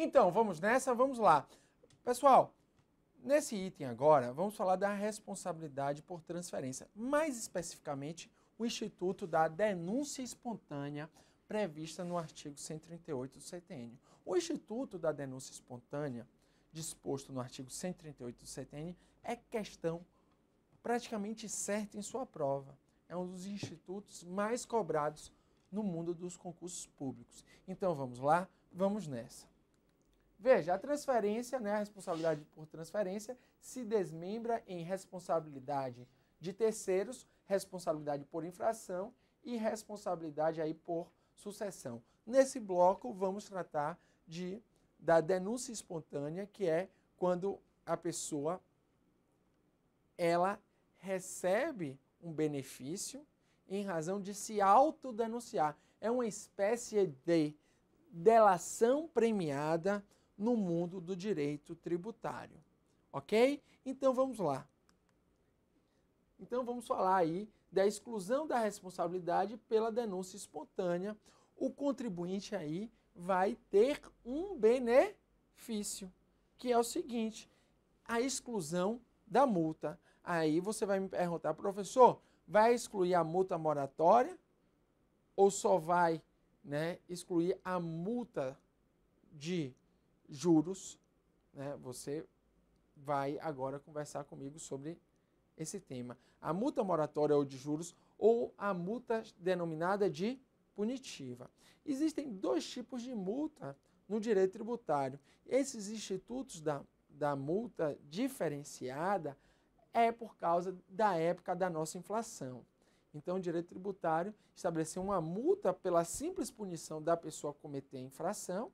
Então, vamos nessa? Vamos lá. Pessoal, nesse item agora, vamos falar da responsabilidade por transferência. Mais especificamente, o Instituto da Denúncia Espontânea, prevista no artigo 138 do CTN. O Instituto da Denúncia Espontânea, disposto no artigo 138 do CTN, é questão praticamente certa em sua prova. É um dos institutos mais cobrados no mundo dos concursos públicos. Então vamos lá, vamos nessa. Veja, a transferência, a responsabilidade por transferência, se desmembra em responsabilidade de terceiros, responsabilidade por infração e responsabilidade aí por sucessão. Nesse bloco, vamos tratar da denúncia espontânea, que é quando a pessoa ela recebe um benefício em razão de se autodenunciar. É uma espécie de delação premiada no mundo do direito tributário. Ok? Então vamos lá. Então vamos falar aí da exclusão da responsabilidade pela denúncia espontânea. O contribuinte aí vai ter um benefício, que é o seguinte: a exclusão da multa. Aí você vai me perguntar, professor, vai excluir a multa moratória ou só vai excluir a multa de juros? Você vai agora conversar comigo sobre esse tema. A multa moratória ou de juros ou a multa denominada de punitiva. Existem dois tipos de multa no direito tributário. Esses institutos da multa diferenciada é por causa da época da nossa inflação. Então, o direito tributário estabeleceu uma multa pela simples punição da pessoa cometer a infração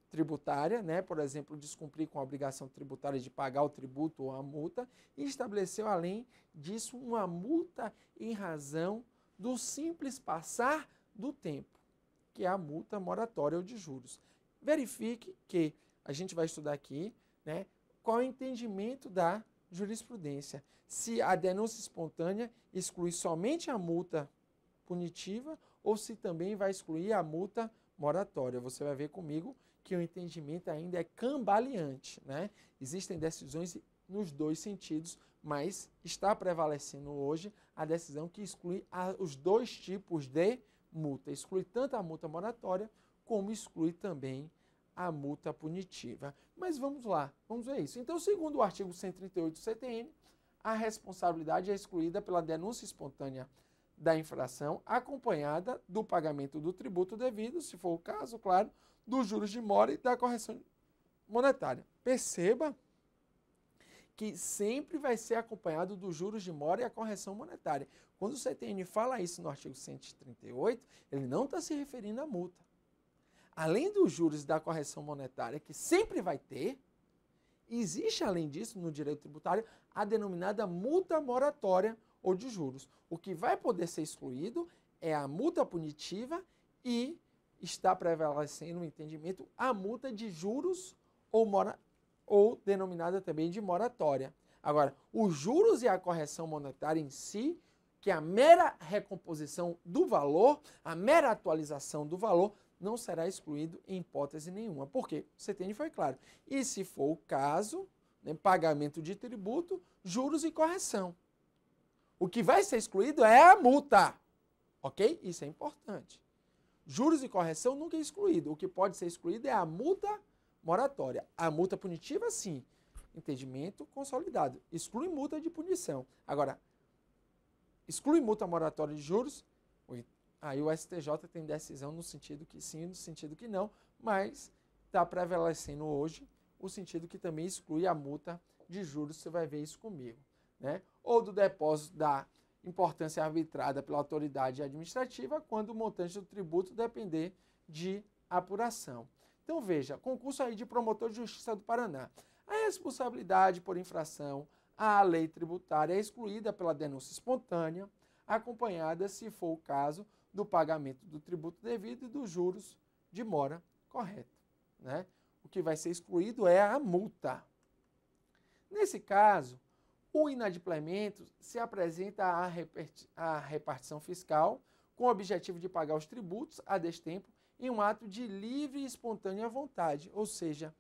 tributária, por exemplo, descumprir com a obrigação tributária de pagar o tributo ou a multa, e estabeleceu, além disso, uma multa em razão do simples passar do tempo, que é a multa moratória ou de juros. Verifique que a gente vai estudar aqui qual é o entendimento da jurisprudência. Se a denúncia espontânea exclui somente a multa punitiva ou se também vai excluir a multa moratória. Você vai ver comigo que o entendimento ainda é cambaleante. Existem decisões nos dois sentidos, mas está prevalecendo hoje a decisão que exclui os dois tipos de multa. Exclui tanto a multa moratória como exclui também a multa punitiva. Mas vamos lá, vamos ver isso. Então, segundo o artigo 138 do CTN, a responsabilidade é excluída pela denúncia espontânea da infração, acompanhada do pagamento do tributo devido, se for o caso, claro, dos juros de mora e da correção monetária. Perceba que sempre vai ser acompanhado dos juros de mora e a correção monetária. Quando o CTN fala isso no artigo 138, ele não está se referindo à multa. Além dos juros e da correção monetária, que sempre vai ter, existe, além disso, no direito tributário, a denominada multa moratória ou de juros. O que vai poder ser excluído é a multa punitiva e está prevalecendo o entendimento a multa de juros ou denominada também de moratória. Agora, os juros e a correção monetária em si, que é a mera recomposição do valor, a mera atualização do valor, não será excluído em hipótese nenhuma. Por quê? O CTN foi claro. E se for o caso, pagamento de tributo, juros e correção. O que vai ser excluído é a multa. Ok? Isso é importante. Juros e correção nunca é excluído. O que pode ser excluído é a multa moratória. A multa punitiva, sim. Entendimento consolidado. Exclui multa de punição. Agora, exclui multa moratória de juros, aí o STJ tem decisão no sentido que sim, no sentido que não, mas está prevalecendo hoje o sentido que também exclui a multa de juros, você vai ver isso comigo. Ou do depósito da importância arbitrada pela autoridade administrativa, quando o montante do tributo depender de apuração. Então veja, concurso aí de promotor de justiça do Paraná. A responsabilidade por infração à lei tributária é excluída pela denúncia espontânea, acompanhada, se for o caso, do pagamento do tributo devido e dos juros de mora correta. O que vai ser excluído é a multa. Nesse caso, o inadimplemento se apresenta à repartição fiscal com o objetivo de pagar os tributos a destempo em um ato de livre e espontânea vontade, ou seja,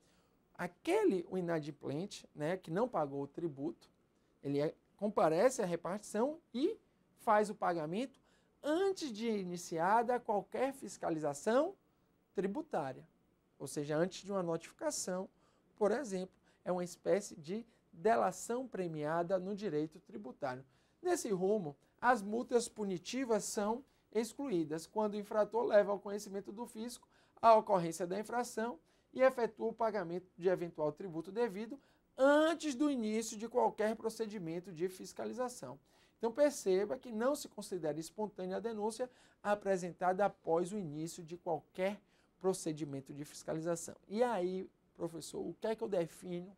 o inadimplente, né, que não pagou o tributo, ele comparece à repartição e faz o pagamento antes de iniciada qualquer fiscalização tributária, ou seja, antes de uma notificação, por exemplo, é uma espécie de delação premiada no direito tributário. Nesse rumo, as multas punitivas são excluídas quando o infrator leva ao conhecimento do fisco a ocorrência da infração e efetua o pagamento de eventual tributo devido antes do início de qualquer procedimento de fiscalização. Então perceba que não se considera espontânea a denúncia apresentada após o início de qualquer procedimento de fiscalização. E aí, professor, o que é que eu defino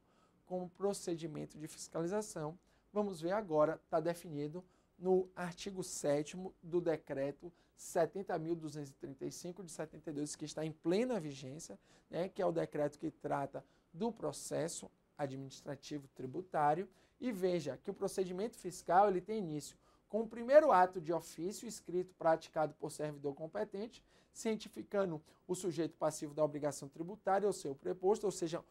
como procedimento de fiscalização? Vamos ver agora, está definido no artigo 7º do decreto 70.235 de 72, que está em plena vigência, né, que é o decreto que trata do processo administrativo tributário. E veja que o procedimento fiscal ele tem início com o primeiro ato de ofício escrito praticado por servidor competente, cientificando o sujeito passivo da obrigação tributária ou seu preposto, ou seja,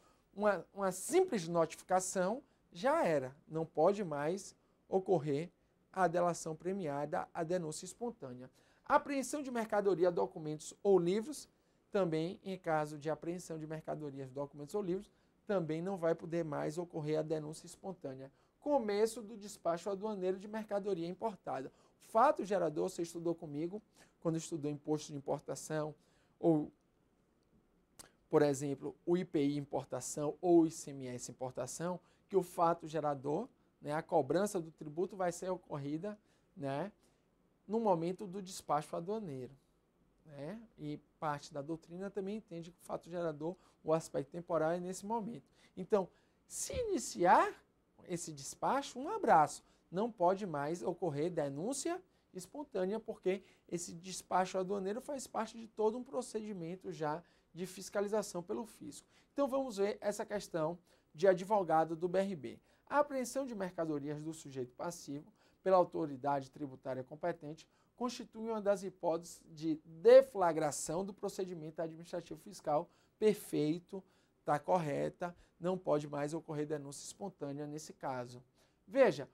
uma simples notificação já era, não pode mais ocorrer a delação premiada, a denúncia espontânea. A apreensão de mercadoria, documentos ou livros, também em caso de apreensão de mercadorias, documentos ou livros, também não vai poder mais ocorrer a denúncia espontânea. Começo do despacho aduaneiro de mercadoria importada. Fato gerador, você estudou comigo, quando estudou imposto de importação, ou, por exemplo, o IPI importação ou o ICMS importação, que o fato gerador, né, a cobrança do tributo vai ser ocorrida, né, no momento do despacho aduaneiro. Né? E parte da doutrina também entende que o fato gerador, o aspecto temporal é nesse momento. Então, se iniciar esse despacho, um abraço, não pode mais ocorrer denúncia espontânea, porque esse despacho aduaneiro faz parte de todo um procedimento já de fiscalização pelo fisco. Então, vamos ver essa questão de advogado do BRB. A apreensão de mercadorias do sujeito passivo pela autoridade tributária competente constitui uma das hipóteses de deflagração do procedimento administrativo fiscal. Perfeito, está correta, não pode mais ocorrer denúncia espontânea nesse caso. Veja,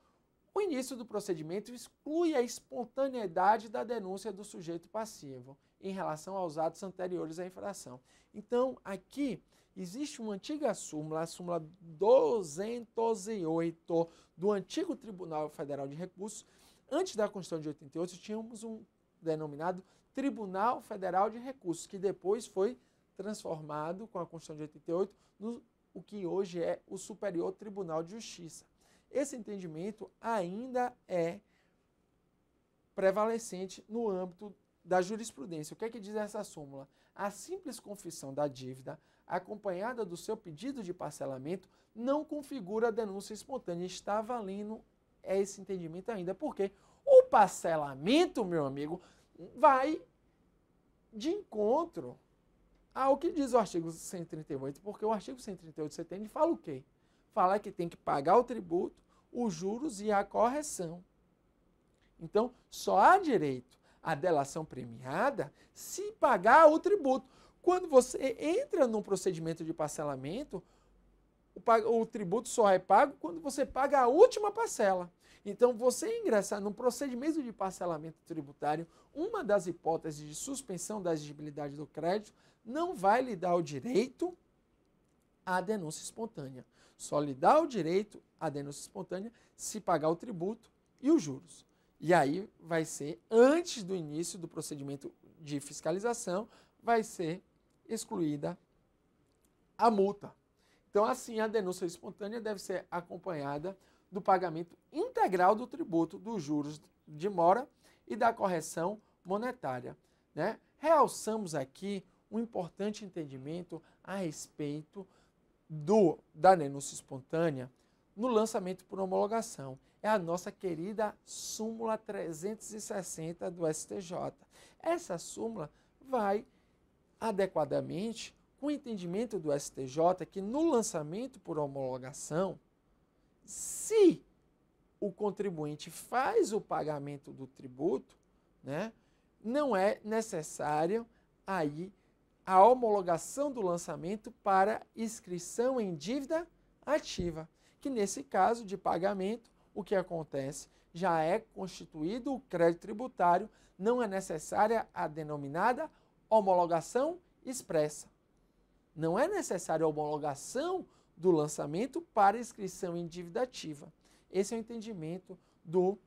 o início do procedimento exclui a espontaneidade da denúncia do sujeito passivo em relação aos atos anteriores à infração. Então, aqui existe uma antiga súmula, a súmula 208 do antigo Tribunal Federal de Recursos. Antes da Constituição de 88, tínhamos um denominado Tribunal Federal de Recursos, que depois foi transformado com a Constituição de 88 no o que hoje é o Superior Tribunal de Justiça. Esse entendimento ainda é prevalecente no âmbito da jurisprudência. O que é que diz essa súmula? A simples confissão da dívida, acompanhada do seu pedido de parcelamento, não configura a denúncia espontânea. Está valendo esse entendimento ainda, porque o parcelamento, meu amigo, vai de encontro ao que diz o artigo 138, porque o artigo 138 você tem, fala o quê? Fala que tem que pagar o tributo, os juros e a correção. Então, só há direito à delação premiada se pagar o tributo. Quando você entra num procedimento de parcelamento, o tributo só é pago quando você paga a última parcela. Então, você ingressar num procedimento de parcelamento tributário, uma das hipóteses de suspensão da exigibilidade do crédito não vai lhe dar o direito à denúncia espontânea. Só lhe dá o direito à denúncia espontânea se pagar o tributo e os juros. E aí vai ser, antes do início do procedimento de fiscalização, vai ser excluída a multa. Então, assim, a denúncia espontânea deve ser acompanhada do pagamento integral do tributo, dos juros de mora e da correção monetária. Né? Realçamos aqui um importante entendimento a respeito da denúncia espontânea no lançamento por homologação. É a nossa querida súmula 360 do STJ. Essa súmula vai adequadamente com o entendimento do STJ que no lançamento por homologação, se o contribuinte faz o pagamento do tributo, né, não é necessário aí a homologação do lançamento para inscrição em dívida ativa, que nesse caso de pagamento, o que acontece? Já é constituído o crédito tributário, não é necessária a denominada homologação expressa. Não é necessária a homologação do lançamento para inscrição em dívida ativa. Esse é o entendimento do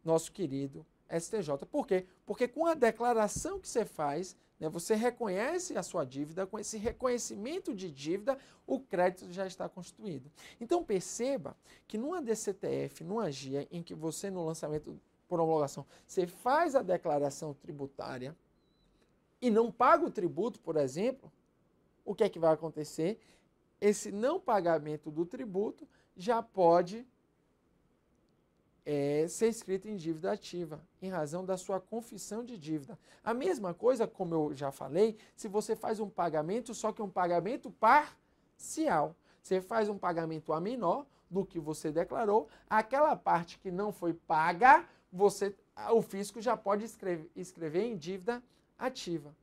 nosso querido STJ. Por quê? Porque com a declaração que você faz, né, você reconhece a sua dívida, com esse reconhecimento de dívida, o crédito já está constituído. Então perceba que numa DCTF, numa GIA, em que você no lançamento por homologação, você faz a declaração tributária e não paga o tributo, por exemplo, o que é que vai acontecer? Esse não pagamento do tributo já pode ser inscrito em dívida ativa, em razão da sua confissão de dívida. A mesma coisa, como eu já falei, se você faz um pagamento, só que um pagamento parcial. Você faz um pagamento a menor do que você declarou, aquela parte que não foi paga, o fisco já pode escrever em dívida ativa.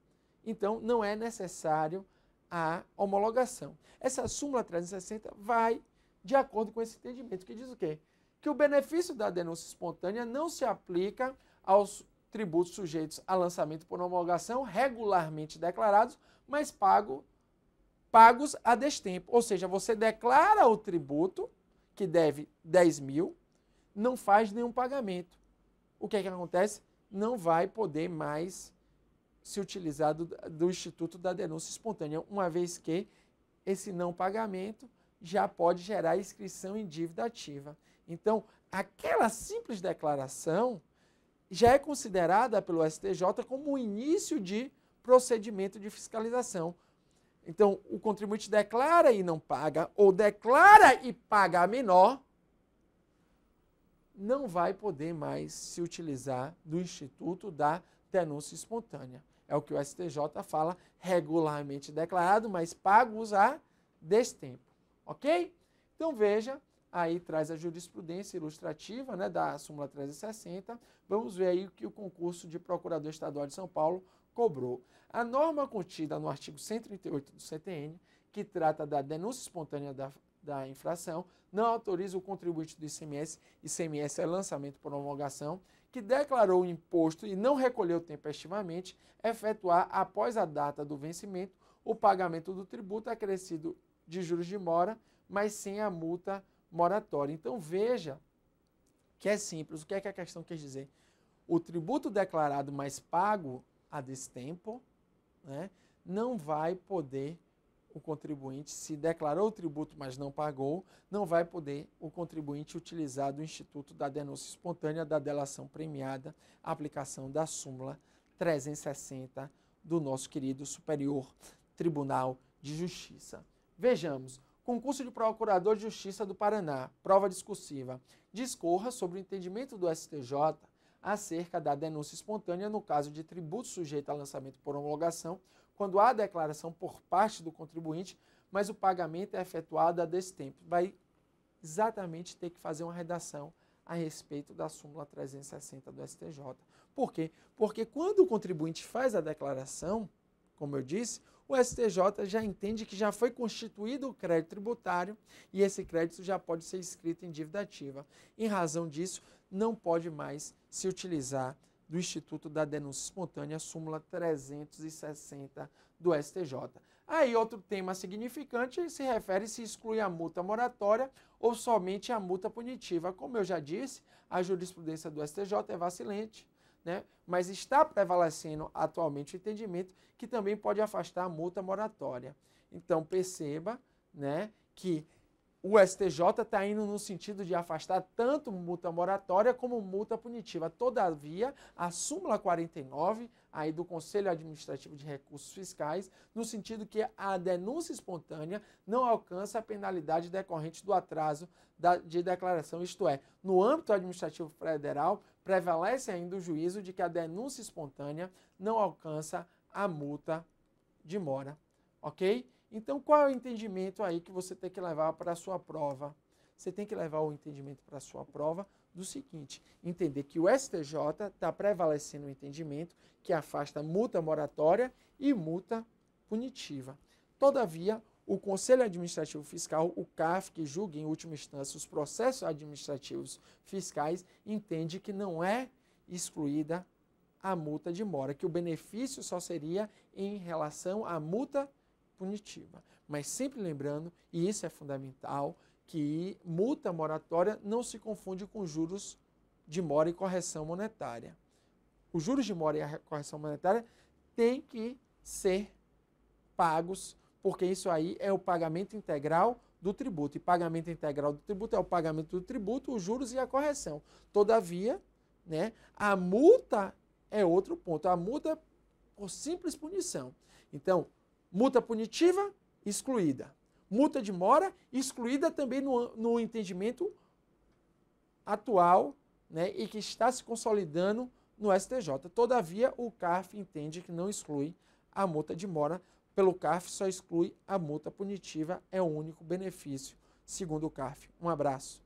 Então, não é necessário a homologação. Essa súmula 360 vai de acordo com esse entendimento, que diz o quê? Que o benefício da denúncia espontânea não se aplica aos tributos sujeitos a lançamento por homologação regularmente declarados, mas pagos a destempo. Ou seja, você declara o tributo, que deve 10 mil, não faz nenhum pagamento. O que é que acontece? Não vai poder mais se utilizar do Instituto da Denúncia Espontânea, uma vez que esse não pagamento já pode gerar inscrição em dívida ativa. Então, aquela simples declaração já é considerada pelo STJ como o início de procedimento de fiscalização. Então, o contribuinte declara e não paga, ou declara e paga a menor, não vai poder mais se utilizar do Instituto da Denúncia Espontânea. É o que o STJ fala, regularmente declarado, mas pagos a destempo. Ok? Então, veja, aí traz a jurisprudência ilustrativa, né, da súmula 360. Vamos ver aí o que o concurso de Procurador Estadual de São Paulo cobrou. A norma contida no artigo 138 do CTN, que trata da denúncia espontânea da infração, não autoriza o contribuinte do ICMS é lançamento por homologação, que declarou o imposto e não recolheu tempestivamente, efetuar após a data do vencimento o pagamento do tributo acrescido de juros de mora, mas sem a multa moratória. Então veja que é simples. O que é que a questão quer dizer? O tributo declarado, mas pago a destempo, né, não vai poder o contribuinte, se declarou o tributo, mas não pagou, não vai poder o contribuinte utilizar do Instituto da Denúncia Espontânea da Delação Premiada, a aplicação da súmula 360 do nosso querido Superior Tribunal de Justiça. Vejamos. Concurso de Procurador de Justiça do Paraná, prova discursiva. Discorra sobre o entendimento do STJ acerca da denúncia espontânea no caso de tributo sujeito a lançamento por homologação, quando há declaração por parte do contribuinte, mas o pagamento é efetuado a destempo. Vai exatamente ter que fazer uma redação a respeito da súmula 360 do STJ. Por quê? Porque quando o contribuinte faz a declaração, como eu disse, o STJ já entende que já foi constituído o crédito tributário e esse crédito já pode ser inscrito em dívida ativa. Em razão disso, não pode mais se utilizar do Instituto da Denúncia Espontânea, súmula 360 do STJ. Aí outro tema significante se refere se exclui a multa moratória ou somente a multa punitiva. Como eu já disse, a jurisprudência do STJ é vacilante, né? Mas está prevalecendo atualmente o entendimento que também pode afastar a multa moratória. Então perceba, né, que o STJ está indo no sentido de afastar tanto multa moratória como multa punitiva. Todavia, a súmula 49 aí do Conselho Administrativo de Recursos Fiscais, no sentido que a denúncia espontânea não alcança a penalidade decorrente do atraso de declaração, isto é, no âmbito administrativo federal, prevalece ainda o juízo de que a denúncia espontânea não alcança a multa de mora, ok? Então, qual é o entendimento aí que você tem que levar para a sua prova? você tem que levar o entendimento para a sua prova do seguinte: entender que o STJ está prevalecendo o entendimento que afasta multa moratória e multa punitiva. Todavia, o Conselho Administrativo Fiscal, o CAF, que julga em última instância os processos administrativos fiscais, entende que não é excluída a multa de mora, que o benefício só seria em relação à multa punitiva. Mas sempre lembrando, e isso é fundamental, que multa moratória não se confunde com juros de mora e correção monetária. Os juros de mora e a correção monetária têm que ser pagos, porque isso aí é o pagamento integral do tributo. E pagamento integral do tributo é o pagamento do tributo, os juros e a correção. Todavia, né, a multa é outro ponto. A multa por simples punição. Então, multa punitiva, excluída. Multa de mora, excluída também no entendimento atual, né, e que está se consolidando no STJ. Todavia, o CARF entende que não exclui a multa de mora. Pelo CARF, só exclui a multa punitiva, é o único benefício, segundo o CARF. Um abraço.